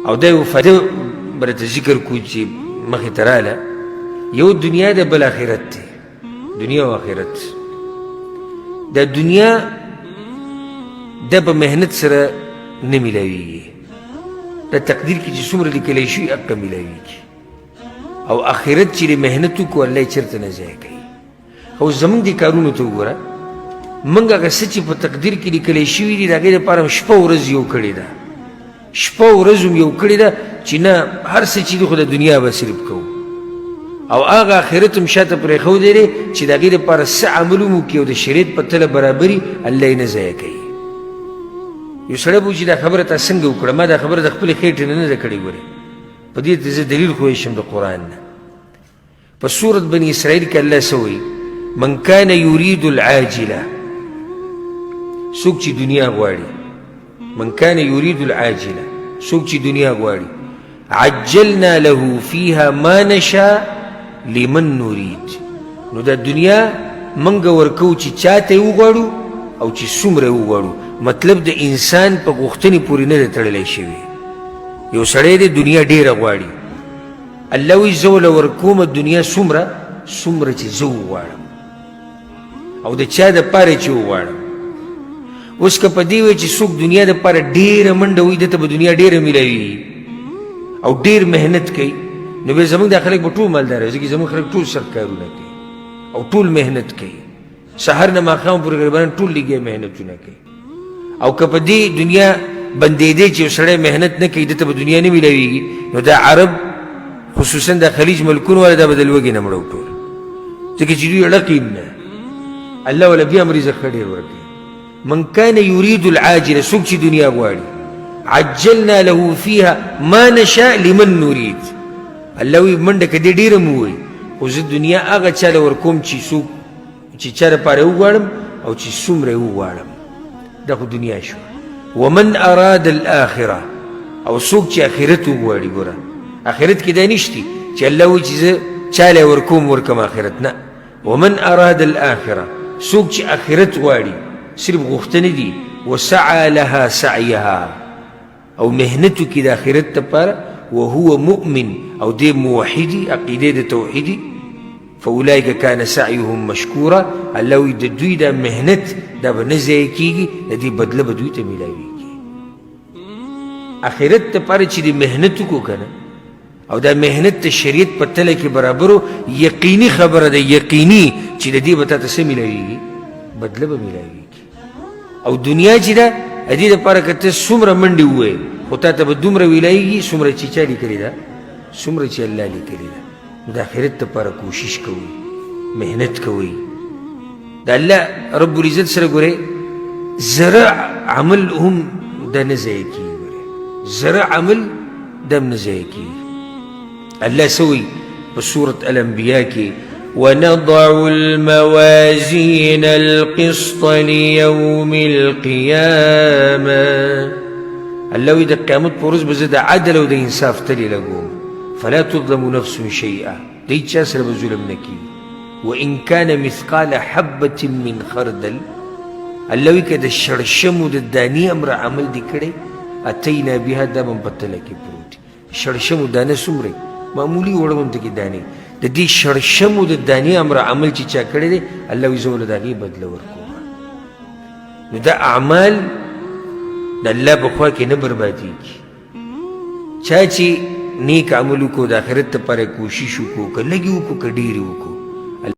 او دا یو فایده برته ذکر کو چې مخې ته راله یو دنیا ده بل آخرت دی دنیا او آخرت دا دنیا دا په محنت سره نه میلاویږي دا تقدیر کې چې څومره لیکلی شي هغه میلاویږي او آخرت چې محنت وکړو الله یې چېرته نه ضایع کوي او زمونږ دې کارونو ته وګوره موږ هغه څه چې په تقدیر کې لیکلی شوي دي د هغې دپاره هم شپه ورځ یو کړې ده شپه ورځ هم یو کړې ده چې نه هر څه چې دي خو د دنیا به صرف کوو او هغه آخرت هم شاته پرېښودی دی چې د هغې دپاره څه عمل هم وکړي او د شریعت په تله برابري الله یې نه ضایع کوي یو سړی به چې دا خبره تا څنګه وکړه ما دا خبره د خپلې خېټې نه ده کړې ګورې په دې ته زه دلیل خو شم د قرآن نه په سورت بني اسرائیل کې الله څه وایي من کان یرید العاجله څوک چې دنیا غواړي من کان یرید العاجله څوک چې دنیا غواړي عجلنا له فیها ما نشاء لمن نرید نو دا دنیا منګه ورکو چې چاته وغواړو او چې څومره وغواړو مطلب د انسان په غوښتنې پورې نه دی تړلی شوی یو سړی دی دنیا ډېره غواړي الله وایي زه وله ورکومه دنیا څومره چې زه وغواړم او د چا دپاره چې وغواړم اوس که په دې وایي چې څوک دنیا دپاره ډېره منډه وایي ده ته به دنیا ډېره میلاوي او ډېر محنت کوي نو بیا زموږ دا خلک به ټول مالداره ځکه زموږ خلک ټول سخت کارونه کوي او ټول محنت کوي سهار نه ماښام پورې غریبان ټول لګیا محنتونه کوي او که په دې دنیا بندېدی چې یو سړی محنت نه کوي ده ته به دنیا نه میلاویږي نو دا عرب خصوصا دا خلیج ملکونه والا دا به د لوږې نه مړه ټول ځکه چې دوی اړه قیم نه الله ولا بیا هم رزق ښه ډېر ورکوي من کان یرید العاجله څوک چې دنیا غواړي عجلنا له فیها ما نشاء لمن نرید الله وایي منډه که دې ډېره مو وایي خو زه دنیا هغه چا له ورکوم چې چا دپاره وغواړم او چې څومره یې وغواړم دا خو دنیا شو ومن اراد الاخره او څوک چې آخرت وغواړي ګوره آخرت کې دا نشتي چې الله وایي چې زه چا له ورکوم ورکم آخرت نه ومن اراد الاخره څوک چې آخرت غواړي صرف غوښتنې دي وسعى لها سعیها او محنت وکړي د آخرت دپاره وهو مؤمن او دې موحدي عقیدې د توحیدي فاولئک کان سعیهم مشکورا الله وایي د دوی دا محنت دا به نه ضایع کېږي د دې بدله به دوی ته میلاویږي آخرت دپاره چې د محنت وکړو که نه او دا محنت د شریعت په تله کې برابرو یقیني خبره ده یقیني چې د دې به تا ته څه میلاویږي بدله به میلاویږي او دنیا چې ده د دې دپاره که ته څومره منډې ووایې خو تا ته به دومره ویلایږي څومره چې چا لیکلې ده څومره چې الله لیکلې ده نو د آخرت دپاره کوشش کوئ محنت کوئ د الله رب العزت سره ګورئ زره عمل هم دا نه ضایع کېږي ګورئ زره عمل دا هم نه ضایع کېږي الله څه وایي په سورة الانبیا کې ونضع الموازين القسط ليوم القيامة الله وایي د قیامت په ورځ به زه د عدل او د انصاف تلې لګوم فلا تظلم نفس شيئا د هیچ چا سره به ظلم نه کېږي وإن كان مثقال حبة من خردل الله وایي که د شړشمو د دانې امره عمل دې کړی اتینا بها دا به هم په تله کې پروت شړشمو دانه څومره معمولي وړه به هم ته کې دانې د دې شړشمو د دانې امره عمل چې چا کړی دی الله وایي زه له د هغې بدله ورکوم نو دا اعمال د الله په خوا کې نه بربادېږي چا چې نیک عمل وکړو د آخرت دپاره کوشش وکړو که لږې وکړو که ډېرې وکړو